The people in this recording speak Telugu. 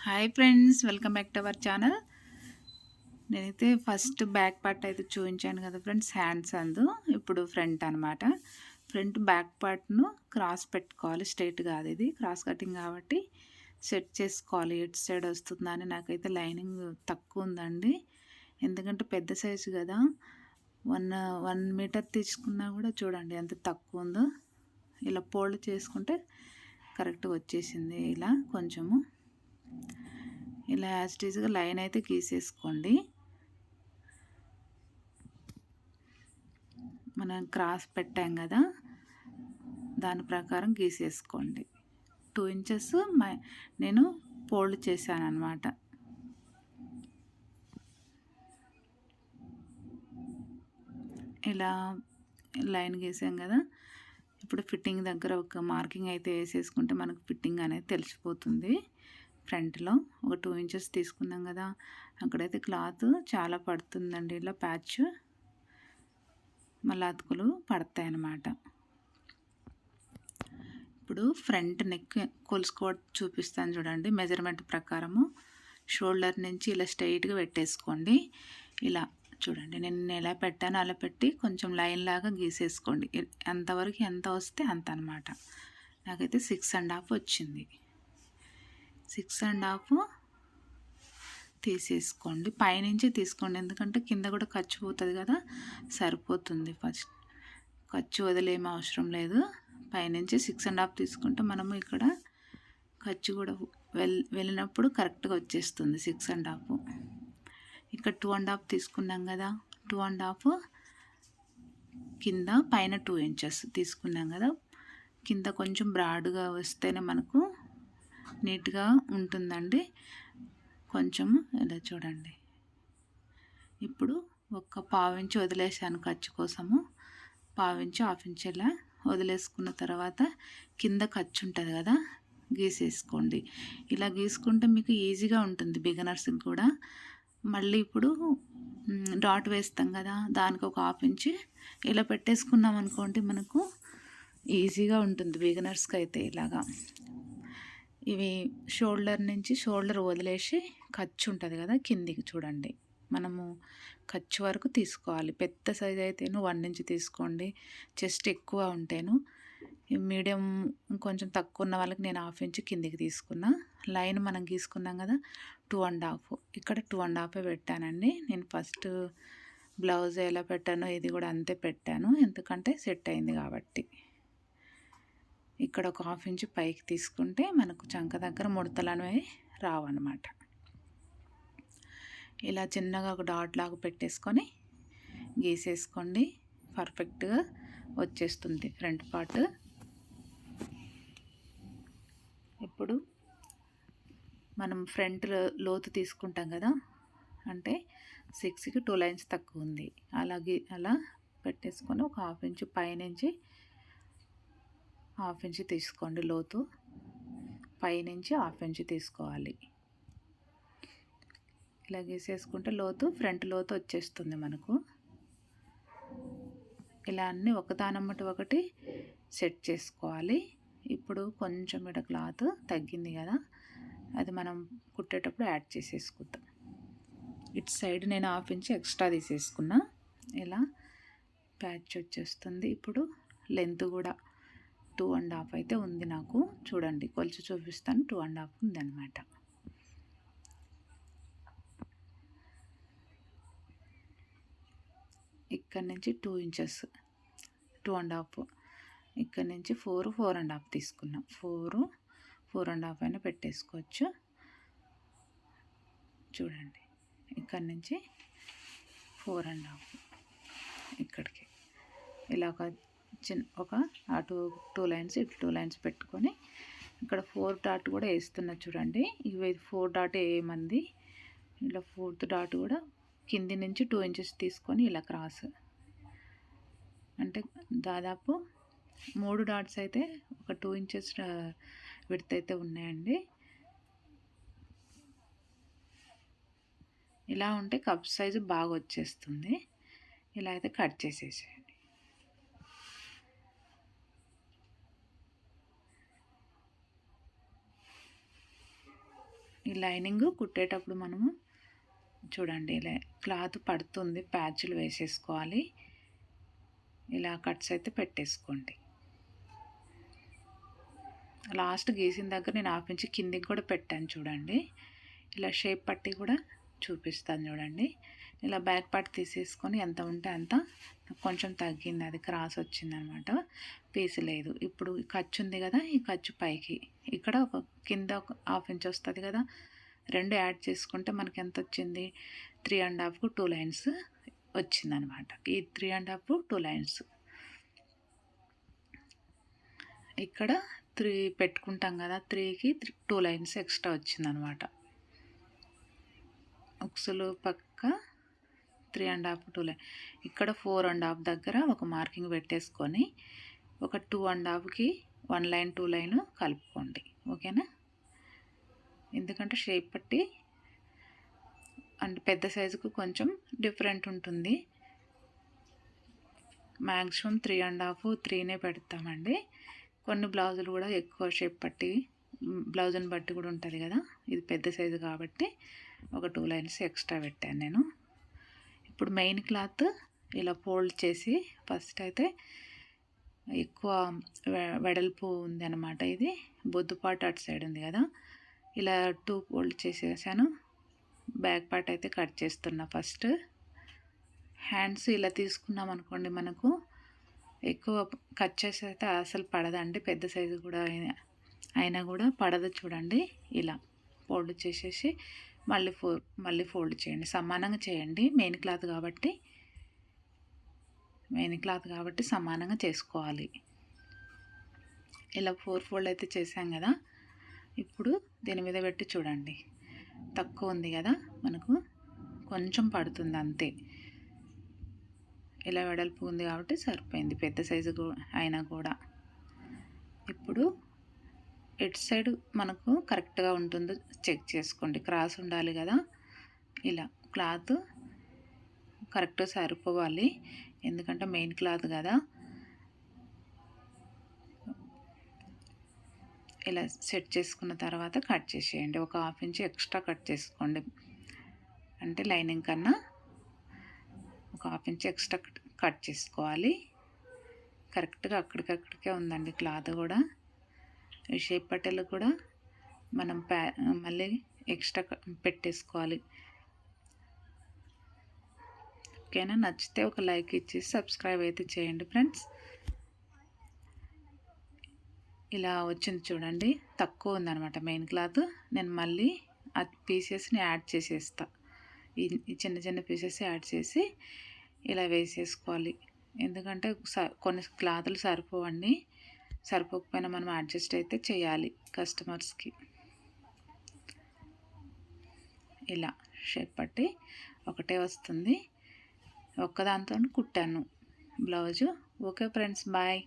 Hi friends, welcome back to our channel. నేనైతే ఫస్ట్ బ్యాక్ పార్ట్ అయితే చూపించాను కదా ఫ్రెండ్స్, హ్యాండ్స్ అందు. ఇప్పుడు ఫ్రంట్ అనమాట. ఫ్రంట్ బ్యాక్ పార్ట్ను క్రాస్ పెట్టుకోవాలి, స్ట్రైట్ కాదు, ఇది క్రాస్ కటింగ్ కాబట్టి సెట్ చేసుకోవాలి. ఎటు సైడ్ వస్తుందా అని. నాకైతే లైనింగ్ తక్కువ ఉందండి, ఎందుకంటే పెద్ద సైజు కదా. 1 మీటర్ తీసుకున్నా కూడా చూడండి ఎంత తక్కువ ఉందో. ఇలా ఫోల్డ్ చేసుకుంటే కరెక్ట్గా వచ్చేసింది. ఇలా కొంచెము ఇలా యాస్టీజ్గా లైన్ అయితే గీసేసుకోండి. మనం క్రాస్ పెట్టాం కదా, దాని ప్రకారం గీసేసుకోండి. 2 ఇంచెస్ నేను ఫోల్డ్ చేశాను అనమాట. ఇలా లైన్ గీసాం కదా. ఇప్పుడు ఫిట్టింగ్ దగ్గర ఒక మార్కింగ్ అయితే వేసేసుకుంటే మనకు ఫిట్టింగ్ అనేది తెలిసిపోతుంది. ఫ్రంట్లో ఒక 2 ఇంచెస్ తీసుకున్నాం కదా, అక్కడైతే క్లాత్ చాలా పడుతుందండి. ఇలా ప్యాచ్ మళ్ళీ అతుకులు పడతాయి అన్నమాట. ఇప్పుడు ఫ్రంట్ నెక్ కొలుసుకోవడం చూపిస్తాను చూడండి. మెజర్మెంట్ ప్రకారము షోల్డర్ నుంచి ఇలా స్ట్రైట్గా పెట్టేసుకోండి. ఇలా చూడండి, నేను ఎలా పెట్టానో అలా పెట్టి కొంచెం లైన్ లాగా గీసేసుకోండి. ఎంతవరకు ఎంత వస్తే అంత అనమాట. నాకైతే 6.5 వచ్చింది. 6.5 తీసేసుకోండి. పైనుంచి తీసుకోండి, ఎందుకంటే కింద కూడా ఖర్చు పోతుంది కదా, సరిపోతుంది. ఫస్ట్ ఖర్చు వదిలేమీ అవసరం లేదు. పైనుంచి 6.5 తీసుకుంటే మనము ఇక్కడ ఖర్చు కూడా వెళ్ళినప్పుడు కరెక్ట్గా వచ్చేస్తుంది 6.5. ఇక్కడ 2.5 తీసుకున్నాం కదా, 2.5 కింద, పైన 2 ఇంచెస్ తీసుకున్నాం కదా. కింద కొంచెం బ్రాడ్గా వస్తేనే మనకు నీట్గా ఉంటుందండి. కొంచెం ఇలా చూడండి. ఇప్పుడు ఒక 1/2 ఇంచు వదిలేసాను ఖర్చు కోసము. 1/2 ఇంచు 1/2 ఇంచు ఇలా వదిలేసుకున్న తర్వాత కింద ఖర్చు ఉంటుంది కదా, గీసేసుకోండి. ఇలా గీసుకుంటే మీకు ఈజీగా ఉంటుంది బిగినర్స్కి కూడా. మళ్ళీ ఇప్పుడు డాట్ వేస్తాం కదా, దానికి ఒక 1/2 ఇంచు ఇలా పెట్టేసుకున్నాం అనుకోండి, మనకు ఈజీగా ఉంటుంది బిగినర్స్కి అయితే. ఇలాగా ఇవి షోల్డర్ వదిలేసి ఖర్చు ఉంటుంది కదా కిందికి చూడండి, మనము ఖర్చు వరకు తీసుకోవాలి. పెద్ద సైజ్ అయితేను 1 ఇంచ్ తీసుకోండి, చెస్ట్ ఎక్కువ ఉంటేను. మీడియం కొంచెం తక్కువ ఉన్న వాళ్ళకి నేను 1/2 ఇంచ్ కిందికి తీసుకున్నా. లైన్ మనం గీసుకున్నాం కదా, 2.5. ఇక్కడ 2.5 పెట్టానండి. నేను ఫస్ట్ బ్లౌజ్ ఎలా పెట్టానో ఇది కూడా అంతే పెట్టాను, ఎందుకంటే సెట్ అయింది కాబట్టి. ఇక్కడ ఒక 1/2 ఇంచ్ పైకి తీసుకుంటే మనకు చంక దగ్గర ముడతలు అనేవి రావన్నమాట. ఇలా చిన్నగా ఒక డాట్ లాగా పెట్టేసుకొని గీసేసుకోండి. పర్ఫెక్ట్గా వచ్చేస్తుంది ఫ్రంట్ పార్ట్. ఇప్పుడు మనం ఫ్రంట్ లోతు తీసుకుంటాం కదా, అంటే 6కి 2 లైన్స్ తక్కువ ఉంది. అలా పెట్టేసుకొని ఒక 1/2 ఇంచ్ పైనుంచి 1/2 ఇంచ్ తీసుకోండి లోతు. పైనుంచి 1/2 ఇంచ్ తీసుకోవాలి. ఇలా గీసేసుకుంటే ఫ్రంట్ లోతు వచ్చేస్తుంది మనకు. ఇలా అన్నీ ఒకదానమ్మటి ఒకటి సెట్ చేసుకోవాలి. ఇప్పుడు కొంచెం ఇక్కడ క్లాత్ తగ్గింది కదా, అది మనం కుట్టేటప్పుడు యాడ్ చేసేసుకుందాం. ఇటు సైడ్ నేను 1/2 ఇంచ్ ఎక్స్ట్రా తీసేసుకున్నా. ఇలా ప్యాచ్ వచ్చేస్తుంది. ఇప్పుడు లెంత్ కూడా 2.5 అయితే ఉంది నాకు. చూడండి, కొలిచి చూపిస్తాను. 2.5 ఉంది అనమాట. ఇక్కడ నుంచి 2 ఇంచెస్ 2.5, ఇక్కడ నుంచి 4.5 తీసుకున్నాం. 4.5 అయినా పెట్టేసుకోవచ్చు. చూడండి, ఇక్కడ నుంచి 4.5 ఇక్కడికి ఇలా ఒక అటు 2 లైన్స్, ఇటు 2 లైన్స్ పెట్టుకొని ఇక్కడ 4 డాట్ కూడా వేస్తున్నా చూడండి. ఇవి 4 డాట్ వేయమంది. ఇలా 4th డాట్ కూడా కింది నుంచి 2 ఇంచెస్ తీసుకొని ఇలా క్రాస్, అంటే దాదాపు 3 డాట్స్ అయితే ఒక 2 ఇంచెస్ విడ్త్ అయితే ఉన్నాయండి. ఇలా ఉంటే కప్ సైజు బాగా వచ్చేస్తుంది. ఇలా అయితే కట్ చేసేసేయండి. ఈ లైనింగ్ కుట్టేటప్పుడు మనము చూడండి ఇలా క్లాత్ పడుతుంది, ప్యాచ్లు వేసేసుకోవాలి. ఇలా కట్స్ అయితే పెట్టేసుకోండి. లాస్ట్ గీసిన దగ్గర నేను హాఫ్ ఇంచ్ కిందికి కూడా పెట్టాను చూడండి. ఇలా షేప్ పట్టి కూడా చూపిస్తాను చూడండి. ఇలా బ్యాక్ పార్ట్ తీసేసుకొని ఎంత ఉంటే అంత, కొంచెం తగ్గింది, అది క్రాస్ వచ్చిందనమాట, పీస్ లేదు. ఇప్పుడు ఖర్చు ఉంది కదా, ఈ ఖర్చు పైకి ఇక్కడ ఒక కింద ఒక హాఫ్ ఇంచ్ వస్తుంది కదా, రెండు యాడ్ చేసుకుంటే మనకి ఎంత వచ్చింది, 3.5కు 2 లైన్స్ వచ్చిందనమాట. ఈ 3.5 2 లైన్స్ ఇక్కడ 3 పెట్టుకుంటాం కదా, 3కి 2 లైన్స్ ఎక్స్ట్రా వచ్చిందనమాట. ఉక్సులు పక్క 3.5 2 లైన్, ఇక్కడ 4.5 దగ్గర ఒక మార్కింగ్ పెట్టేసుకొని ఒక 2.5కి 1 లైన్ 2 లైన్ కలుపుకోండి. ఓకేనా? ఎందుకంటే షేప్ పట్టి అంటే పెద్ద సైజుకు కొంచెం డిఫరెంట్ ఉంటుంది. మ్యాక్సిమం 3.5 3నే పెడతామండి. కొన్ని బ్లౌజులు కూడా ఎక్కువ షేప్ పట్టి బ్లౌజుని బట్టి కూడా ఉంటుంది కదా, ఇది పెద్ద సైజు కాబట్టి ఒక 2 లైన్స్ ఎక్స్ట్రా పెట్టాను నేను. ఇప్పుడు మెయిన్ క్లాత్ ఇలా ఫోల్డ్ చేసి, ఫస్ట్ అయితే ఎక్కువ వెడల్పు ఉంది అనమాట, ఇది బొద్దుపాటు అటు సైడ్ ఉంది కదా, ఇలా 2 ఫోల్డ్ చేసేసాను. బ్యాక్ పార్ట్ అయితే కట్ చేస్తున్నా. ఫస్ట్ హ్యాండ్స్ ఇలా తీసుకున్నాం అనుకోండి, మనకు ఎక్కువ కట్ చేసి అయితే అసలు పడదండి, పెద్ద సైజు కూడా అయినా కూడా పడదు. చూడండి ఇలా ఫోల్డ్ చేసేసి మళ్ళీ ఫోల్డ్ చేయండి, సమానంగా చేయండి. మెయిన్ క్లాత్ కాబట్టి సమానంగా చేసుకోవాలి. ఇలా 4 ఫోల్డ్ అయితే చేసాం కదా, ఇప్పుడు దీని మీద పెట్టి చూడండి, తక్కువ ఉంది కదా, మనకు కొంచెం పడుతుంది అంతే. ఇలా వెడల్పు ఉంది కాబట్టి సరిపోయింది, పెద్ద సైజు అయినా కూడా. ఇప్పుడు ఎటు సైడ్ మనకు కరెక్ట్గా ఉంటుందో చెక్ చేసుకోండి, క్రాస్ ఉండాలి కదా. ఇలా క్లాత్ కరెక్ట్గా సరిపోవాలి, ఎందుకంటే మెయిన్ క్లాత్ కదా. ఇలా సెట్ చేసుకున్న తర్వాత కట్ చేసేయండి. ఒక హాఫ్ ఇంచ్ ఎక్స్ట్రా కట్ చేసుకోండి, అంటే లైనింగ్ కన్నా ఒక హాఫ్ ఇంచ్ ఎక్స్ట్రా కట్ చేసుకోవాలి. కరెక్ట్గా అక్కడికక్కడికే ఉందండి క్లాత్ కూడా. ఈ షేప్ పట్టెలు కూడా మనం మళ్ళీ ఎక్స్ట్రా పెట్టేసుకోవాలి. ఓకేనా? నచ్చితే ఒక లైక్ ఇచ్చి సబ్స్క్రైబ్ అయితే చేయండి ఫ్రెండ్స్. ఇలా వచ్చింది చూడండి, తక్కువ ఉందన్నమాట మెయిన్ క్లాత్. నేను మళ్ళీ ఆ పీసెస్ని యాడ్ చేసేస్తా, ఈ చిన్న చిన్న పీసెస్ యాడ్ చేసి ఇలా వేసేసుకోవాలి. ఎందుకంటే కొన్ని క్లాతులు సరిపోవండి, సరిపోకపోయినా మనం అడ్జస్ట్ అయితే చేయాలి కస్టమర్స్కి. ఇలా షేప్ పట్టి ఒకటే వస్తుంది, ఒక్కదాంతో కుట్టాను బ్లౌజు. Okay friends, bye.